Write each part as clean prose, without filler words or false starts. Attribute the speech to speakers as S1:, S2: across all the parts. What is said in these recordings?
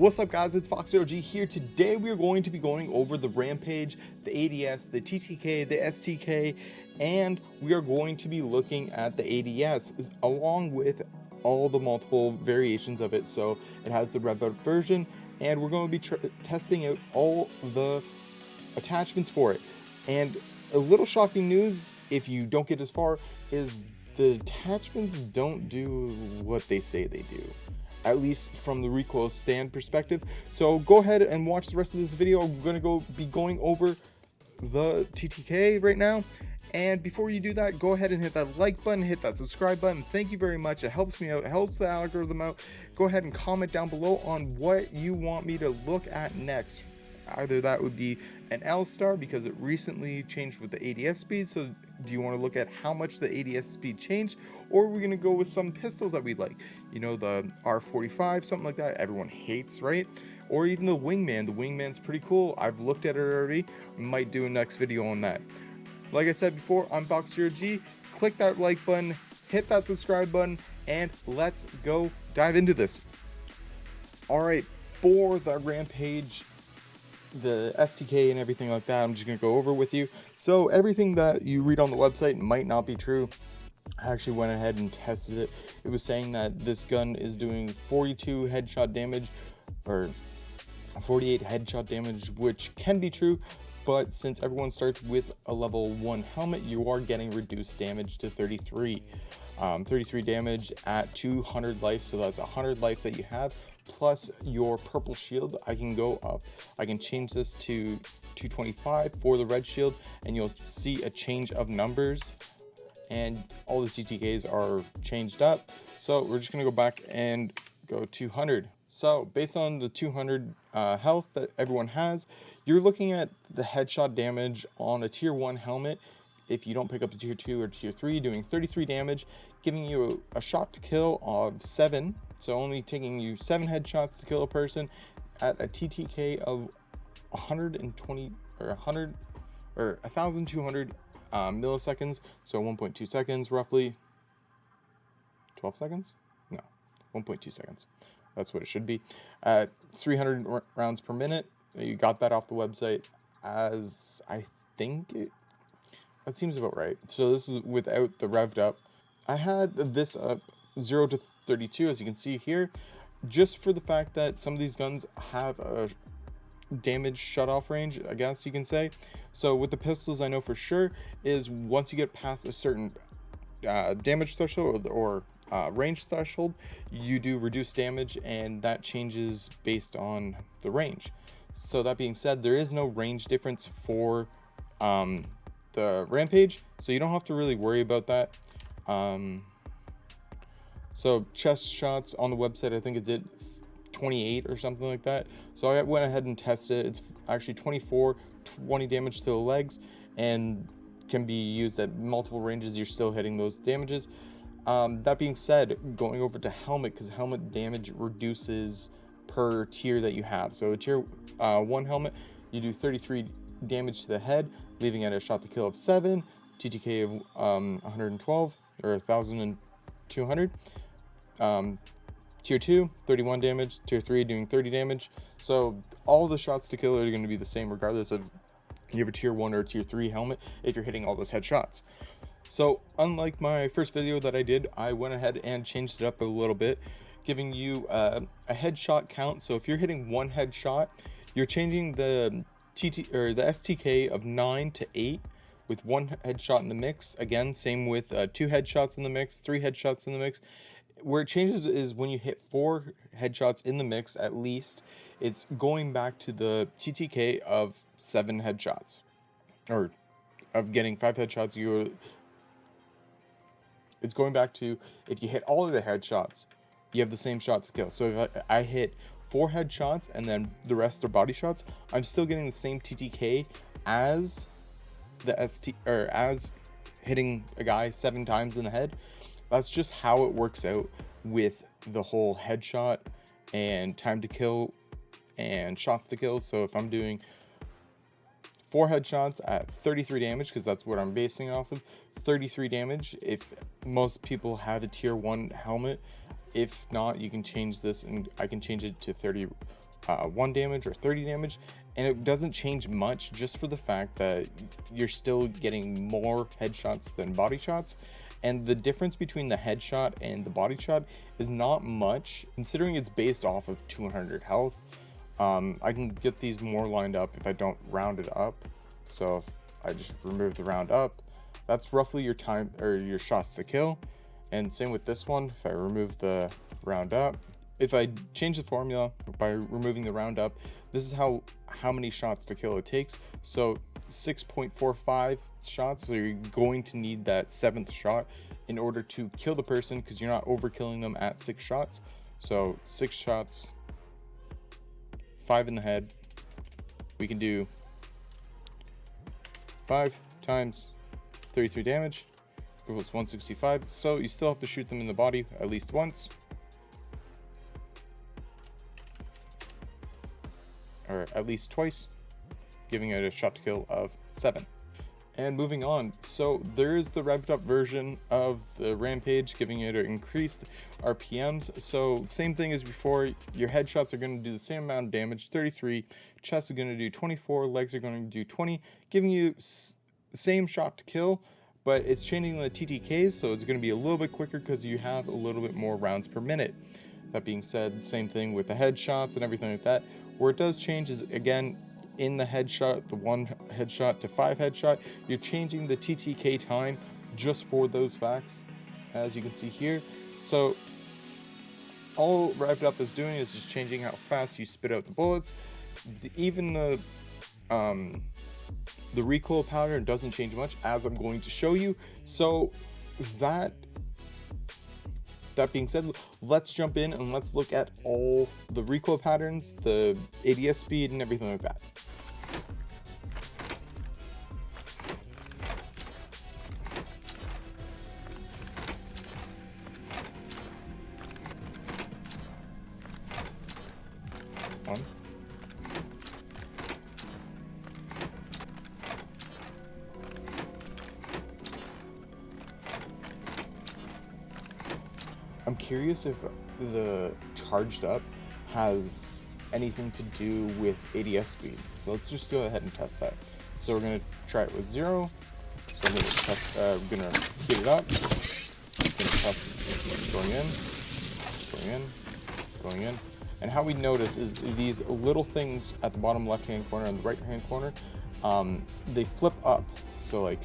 S1: What's up guys, it's FoxRG here. Today we are going to be going over the Rampage, the ADS, the TTK, the STK, and we are going to be looking at the ADS along with all the multiple variations of it. So it has the Reved version, and we're going to be testing out all the attachments for it. And a little shocking news, if you don't get as far, is the attachments don't do what they say they do, at least from the recoil stand perspective. So go ahead and watch the rest of this video. We're going to be going over the TTK right now. And before you do that, go ahead and hit that like button, hit that subscribe button. Thank you very much. It helps me out, it helps the algorithm out. Go ahead and comment down below on what you want me to look at next. Either that would be an L-Star because it recently changed with the ADS speed. So do you want to look at how much the ADS speed changed? Or are we going to go with some pistols that we like? You know, the R45, something like that everyone hates, right? Or even the Wingman. The Wingman's pretty cool. I've looked at it already. Might do a next video on that. Like I said before, I'm FoxRG. Click that like button, hit that subscribe button, and let's go dive into this. Alright, for the Rampage, the STK and everything like that, I'm just going to go over with you. So everything that you read on the website might not be true. I actually went ahead and tested it. It was saying that this gun is doing 42 headshot damage, or 48 headshot damage, which can be true, but since everyone starts with a level 1 helmet, you are getting reduced damage to 33. 33 damage at 200 life, so that's 100 life that you have, plus your purple shield. I can go up, I can change this to 225 for the red shield, and you'll see a change of numbers, and all the TTKs are changed up. So we're just gonna go back and go 200. So based on the 200 health that everyone has, you're looking at the headshot damage on a tier 1 helmet. If you don't pick up a tier 2 or tier 3, doing 33 damage, giving you a shot to kill of 7. So only taking you 7 headshots to kill a person at a TTK of 120 or 100 or 1,200 milliseconds. So 1.2 seconds roughly. 12 seconds? No, 1.2 seconds. That's what it should be. 300 rounds per minute. You got that off the website, as I think that seems about right. So this is without the revved up. I had this up 0 to 32, as you can see here, just for the fact that some of these guns have a damage shut-off range, I guess you can say. So with the pistols, I know for sure is once you get past a certain damage threshold or range threshold, you do reduce damage, and that changes based on the range. So that being said, there is no range difference for the Rampage, so you don't have to really worry about that. So chest shots on the website, I think it did 28 or something like that. So I went ahead and tested it. It's actually 24, 20 damage to the legs, and can be used at multiple ranges. You're still hitting those damages. That being said, going over to helmet, because helmet damage reduces per tier that you have. So a tier 1 helmet, you do 33 damage to the head, leaving at a shot to kill of 7, TTK of 112 or 1,200. Tier 2, 31 damage. Tier 3 doing 30 damage. So all the shots to kill are going to be the same regardless of you have a tier 1 or tier 3 helmet if you're hitting all those headshots. So unlike my first video that I did, I went ahead and changed it up a little bit, giving you a headshot count. So if you're hitting 1 headshot, you're changing the the STK of 9 to 8 with 1 headshot in the mix. Again, same with 2 headshots in the mix, 3 headshots in the mix. Where it changes is when you hit 4 headshots in the mix at least, it's going back to the TTK of 7 headshots, or of getting 5 headshots. It's going back to, if you hit all of the headshots, you have the same shot to kill. So if I hit 4 headshots and then the rest are body shots, I'm still getting the same TTK as the as hitting a guy 7 times in the head. That's just how it works out with the whole headshot and time to kill and shots to kill. So if I'm doing 4 headshots at 33 damage, because that's what I'm basing off of, 33 damage. If most people have a tier 1 helmet, if not, you can change this, and I can change it to 30 1 damage or 30 damage, and it doesn't change much, just for the fact that you're still getting more headshots than body shots. And the difference between the headshot and the body shot is not much, considering it's based off of 200 health. I can get these more lined up if I don't round it up. So if I just remove the round up, that's roughly your time or your shots to kill. And same with this one, if I remove the round up. If I change the formula by removing the round up, this is how many shots to kill it takes. So 6.45 shots, so you're going to need that 7th shot in order to kill the person, because you're not overkilling them at 6 shots. So 6 shots, 5 in the head. We can do 5 times 33 damage equals 165. So you still have to shoot them in the body at least once, or at least twice, giving it a shot to kill of 7. And moving on, so there is the revved up version of the Rampage, giving it increased RPMs. So same thing as before, your headshots are going to do the same amount of damage, 33, chest is going to do 24, legs are going to do 20, giving you same shot to kill, but it's changing the TTKs, so it's going to be a little bit quicker because you have a little bit more rounds per minute. That being said, same thing with the headshots and everything like that. Where it does change is, again, in the headshot, the 1 headshot to 5 headshot, you're changing the TTK time just for those facts, as you can see here. So all Revved Up is doing is just changing how fast you spit out the bullets. Even the recoil pattern doesn't change much, as I'm going to show you. So that being said, let's jump in and let's look at all the recoil patterns, the ADS speed, and everything like that. One. I'm curious if the charged up has anything to do with ADS speed. So let's just go ahead and test that. So we're gonna try it with 0. So I'm gonna test, we're gonna heat it up. Gonna test going in. And how we notice is these little things at the bottom left-hand corner and the right-hand corner, they flip up. So like,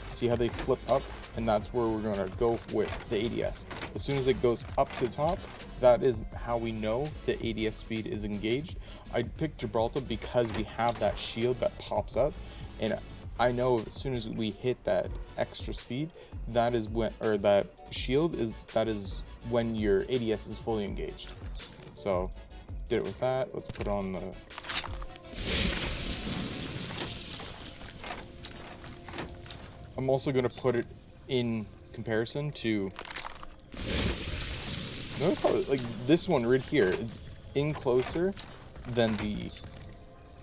S1: see how they flip up? And that's where we're gonna go with the ADS. As soon as it goes up to the top, that is how we know the ADS speed is engaged. I picked Gibraltar because we have that shield that pops up, and I know as soon as we hit that extra speed, that is when, or that shield is, that is when your ADS is fully engaged. So did it with that. Let's put on the I'm also going to put it in comparison to, notice how, like, this one right here is in closer than the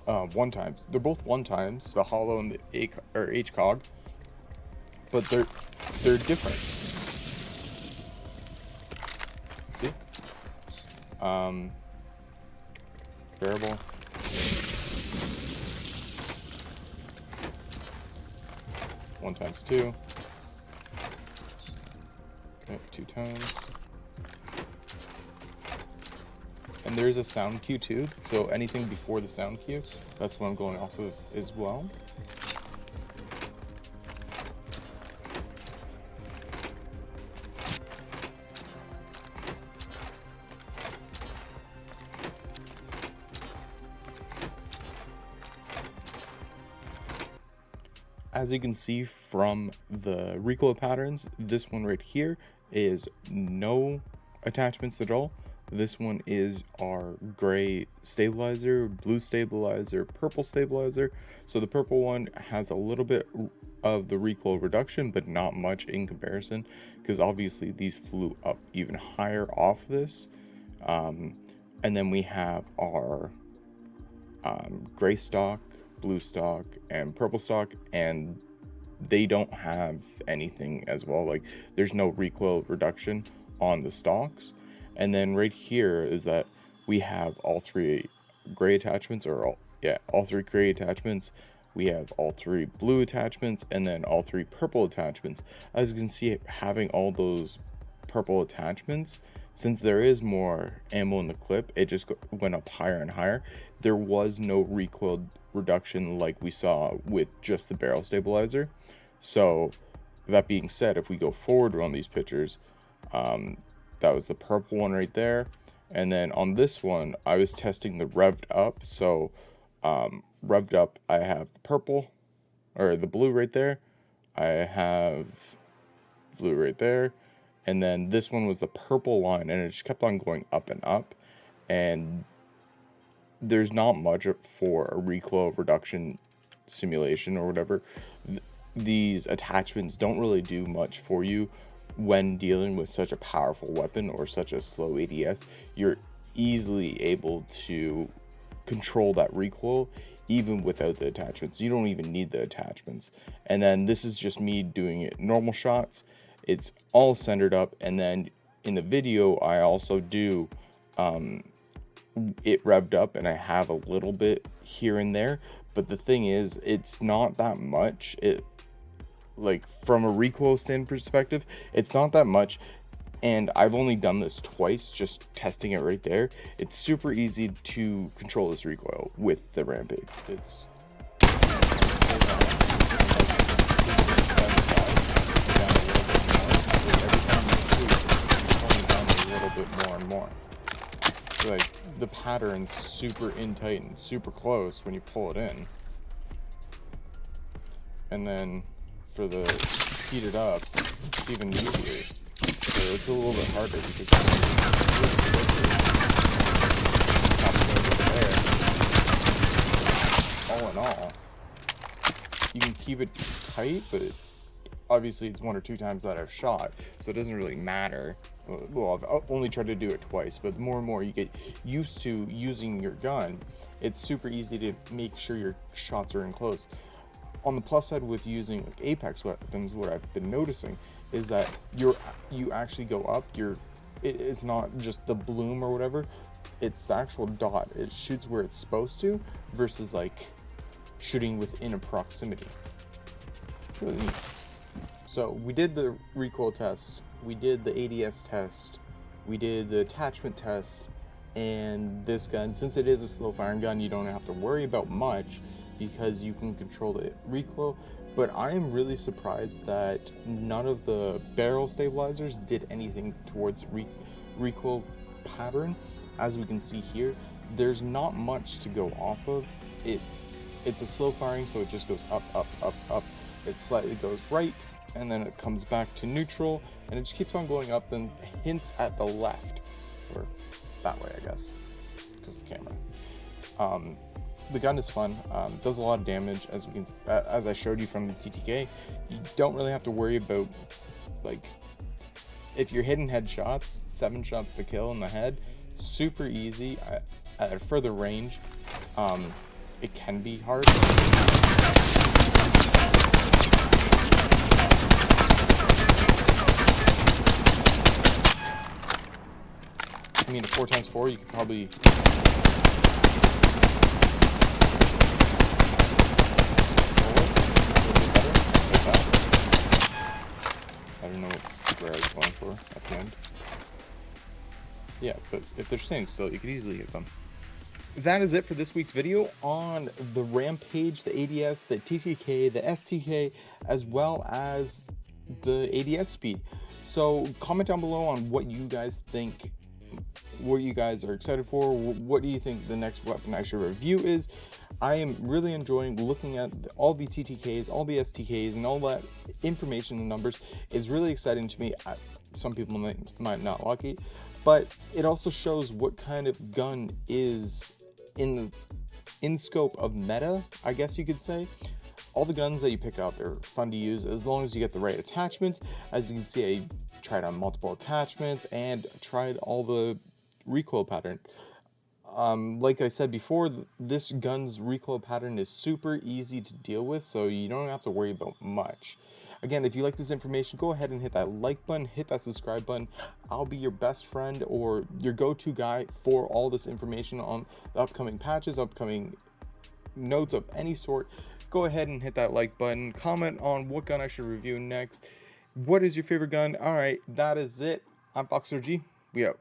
S1: 1 times. They're both 1 times, the hollow and the HCOG, but they're different. See? Variable. One times 2. Okay, 2 times. And there's a sound cue too, so anything before the sound cue, that's what I'm going off of as well. As you can see from the recoil patterns, this one right here is no attachments at all. This one is our gray stabilizer, blue stabilizer, purple stabilizer. So the purple one has a little bit of the recoil reduction, but not much in comparison, because obviously these flew up even higher off this. And then we have our gray stock, blue stock, and purple stock, and they don't have anything as well. Like, there's no recoil reduction on the stocks. And then right here is that we have all three gray attachments, all three gray attachments. We have all three blue attachments, and then all three purple attachments. As you can see, having all those purple attachments, since there is more ammo in the clip, it just went up higher and higher. There was no recoil reduction like we saw with just the barrel stabilizer. So that being said, if we go forward on these pictures, that was the purple one right there. And then on this one, I was testing the revved up. So revved up, I have the purple, or the blue right there. I have blue right there. And then this one was the purple line, and it just kept on going up and up. And there's not much for a recoil reduction simulation or whatever. These attachments don't really do much for you when dealing with such a powerful weapon or such a slow ADS. You're easily able to control that recoil even without the attachments. You don't even need the attachments. And then this is just me doing it normal shots. It's all centered up, and then in the video I also do it revved up, and I have a little bit here and there, but the thing is, it's not that much. It, like, from a recoil stand perspective, it's not that much, and I've only done this twice, just testing it right there. It's super easy to control this recoil with the Rampage. It's more and more. Like, the pattern's super in tight and super close when you pull it in. And then for the heat it up, it's even easier. So it's a little bit harder because all in all, you can keep it tight, but obviously it's 1 or 2 times that I've shot, so it doesn't really matter. Well, I've only tried to do it twice, but the more and more you get used to using your gun, it's super easy to make sure your shots are in close. On the plus side with using like Apex weapons, what I've been noticing is that you actually go up, it's not just the bloom or whatever, it's the actual dot. It shoots where it's supposed to versus like shooting within a proximity. It's really neat. So we did the recoil test, we did the ADS test, we did the attachment test, and this gun, since it is a slow firing gun, you don't have to worry about much because you can control the recoil. But I am really surprised that none of the barrel stabilizers did anything towards recoil pattern. As we can see here, there's not much to go off of. It's a slow firing, so it just goes up, up, up, up. It slightly goes right, and then it comes back to neutral, and it just keeps on going up, then hints at the left, or that way, I guess, because of the camera. The gun is fun, does a lot of damage, as I showed you from the TTK. You don't really have to worry about, like, if you're hitting headshots, 7 shots to kill in the head, super easy. At a further range, it can be hard. I mean, a 4x4, you could probably... I don't know where I was going for at the end. Yeah, but if they're staying still, you could easily hit them. That is it for this week's video on the Rampage, the ADS, the TTK, the STK, as well as the ADS speed. So comment down below on what you guys think, what you guys are excited for. What do you think the next weapon I should review is? I am really enjoying looking at all the TTKs, all the STKs, and all that information and numbers. It's really exciting to me. Some people might not like it, but it also shows what kind of gun is in scope of meta, I guess you could say. All the guns that you pick out, they're fun to use as long as you get the right attachments. As you can see, I tried on multiple attachments and tried all the recoil pattern. Like I said before, this gun's recoil pattern is super easy to deal with, so you don't have to worry about much. Again, if you like this information, go ahead and hit that like button, hit that subscribe button. I'll be your best friend or your go-to guy for all this information on the upcoming patches, upcoming notes of any sort. Go ahead and hit that like button, comment on what gun I should review next. What is your favorite gun? All right, that is it. I'm Foxer G. We out.